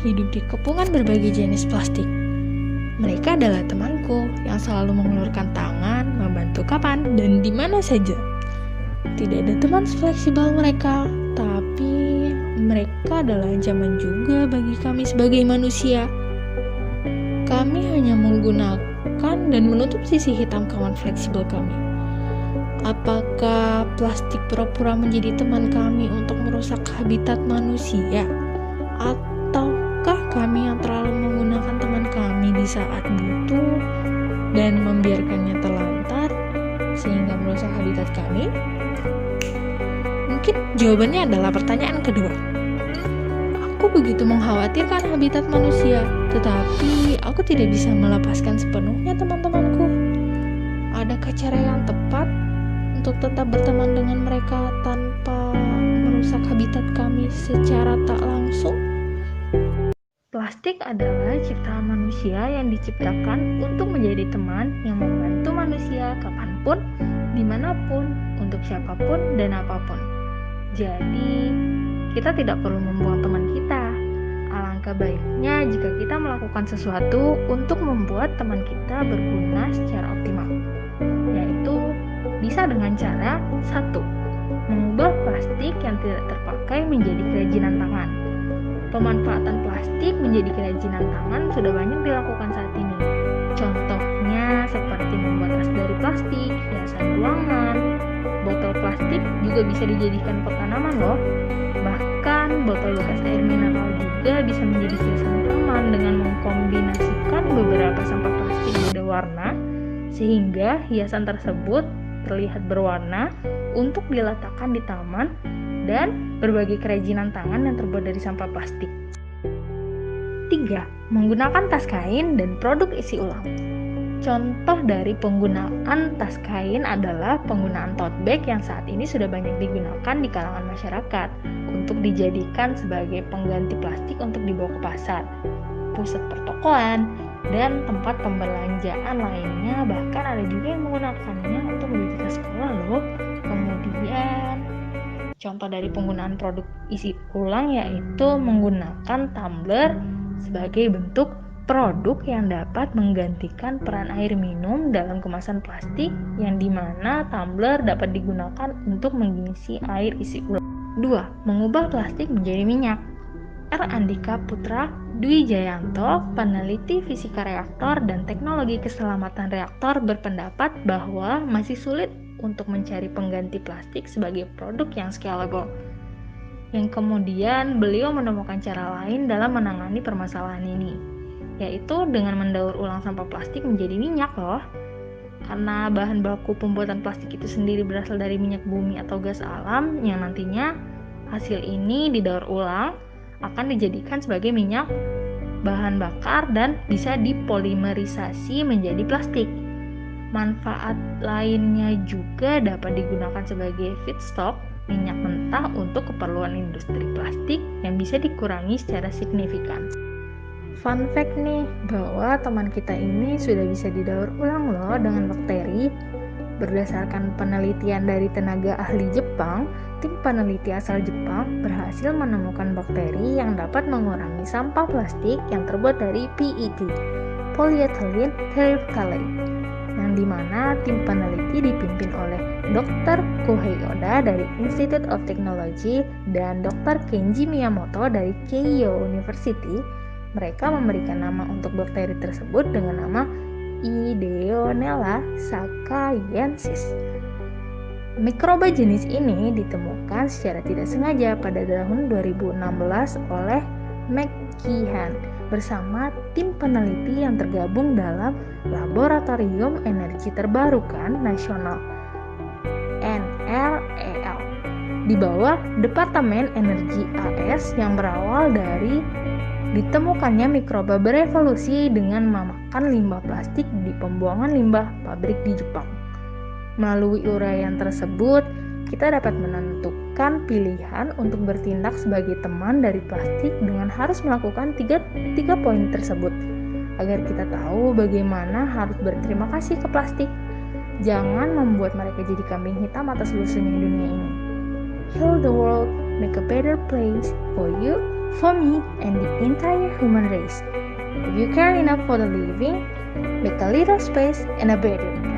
hidup di kepungan berbagai jenis plastik. Mereka adalah temanku yang selalu mengulurkan tangan, membantu kapan dan di mana saja. Tidak ada teman fleksibel mereka, tapi mereka adalah ancaman juga bagi kami sebagai manusia. Kami hanya menggunakan dan menutup sisi hitam kawan fleksibel kami. Apakah plastik pura-pura menjadi teman kami untuk merusak habitat manusia? Ataukah kami yang terlalu menggunakan teman kami di saat butuh dan membiarkannya terlantar sehingga merusak habitat kami? Mungkin jawabannya adalah pertanyaan kedua. Aku begitu mengkhawatirkan habitat manusia, tetapi aku tidak bisa melepaskan sepenuhnya teman-temanku. Adakah cara yang tepat untuk tetap berteman dengan mereka tanpa merusak habitat kami secara tak langsung? Plastik adalah ciptaan manusia yang diciptakan untuk menjadi teman yang membantu manusia kapanpun, dimanapun, untuk siapapun dan apapun. Jadi, kita tidak perlu membuang teman kita. Alangkah baiknya jika kita melakukan sesuatu untuk membuat teman kita berguna secara optimal, yaitu bisa dengan cara 1. Mengubah plastik yang tidak terpakai menjadi kerajinan tangan. Pemanfaatan plastik menjadi kerajinan tangan sudah banyak dilakukan saat ini. Contohnya seperti membuat tas dari plastik, hiasan ruangan, botol plastik juga bisa dijadikan pot tanaman loh. Bahkan botol bekas air mineral juga bisa menjadi hiasan taman dengan mengkombinasikan beberapa sampah plastik beda warna sehingga hiasan tersebut terlihat berwarna untuk diletakkan di taman dan berbagai kerajinan tangan yang terbuat dari sampah plastik. 3. Menggunakan tas kain dan produk isi ulang. Contoh dari penggunaan tas kain adalah penggunaan tote bag yang saat ini sudah banyak digunakan di kalangan masyarakat untuk dijadikan sebagai pengganti plastik untuk dibawa ke pasar, pusat pertokoan, dan tempat pembelanjaan lainnya. Bahkan ada juga yang menggunakannya untuk menuju ke sekolah loh. Kemudian contoh dari penggunaan produk isi ulang yaitu menggunakan tumbler sebagai bentuk produk yang dapat menggantikan peran air minum dalam kemasan plastik yang dimana tumbler dapat digunakan untuk mengisi air isi ulang. 2. Mengubah plastik menjadi minyak. R. Andika Putra Dwi Jayanto, peneliti fisika reaktor dan teknologi keselamatan reaktor berpendapat bahwa masih sulit untuk mencari pengganti plastik sebagai produk yang scalable. Yang kemudian beliau menemukan cara lain dalam menangani permasalahan ini, yaitu dengan mendaur ulang sampah plastik menjadi minyak loh. Karena bahan baku pembuatan plastik itu sendiri berasal dari minyak bumi atau gas alam yang nantinya hasil ini didaur ulang akan dijadikan sebagai minyak bahan bakar dan bisa dipolimerisasi menjadi plastik. Manfaat lainnya juga dapat digunakan sebagai feedstock minyak mentah untuk keperluan industri plastik yang bisa dikurangi secara signifikan. Fun fact nih, bahwa teman kita ini sudah bisa didaur ulang loh dengan bakteri. Berdasarkan penelitian dari tenaga ahli Jepang, tim peneliti asal Jepang berhasil menemukan bakteri yang dapat mengurangi sampah plastik yang terbuat dari PET, polyethylene terephthalate, yang dimana tim peneliti dipimpin oleh Dr. Kohei Oda dari Institute of Technology dan Dr. Kenji Miyamoto dari Keio University. Mereka memberikan nama untuk bakteri tersebut dengan nama Ideonella sakaiensis. Mikroba jenis ini ditemukan secara tidak sengaja pada tahun 2016 oleh McKeehan bersama tim peneliti yang tergabung dalam Laboratorium Energi Terbarukan Nasional NLEL di bawah Departemen Energi AS yang berawal dari ditemukannya mikroba berevolusi dengan memakan limbah plastik di pembuangan limbah pabrik di Jepang. Melalui uraian tersebut, kita dapat menentukan pilihan untuk bertindak sebagai teman dari plastik dengan harus melakukan tiga poin tersebut, agar kita tahu bagaimana harus berterima kasih ke plastik. Jangan membuat mereka jadi kambing hitam atas lusunya dunia ini. Heal the world, make a better place for you for me and the entire human race. If you care enough for the living, make a little space and a better.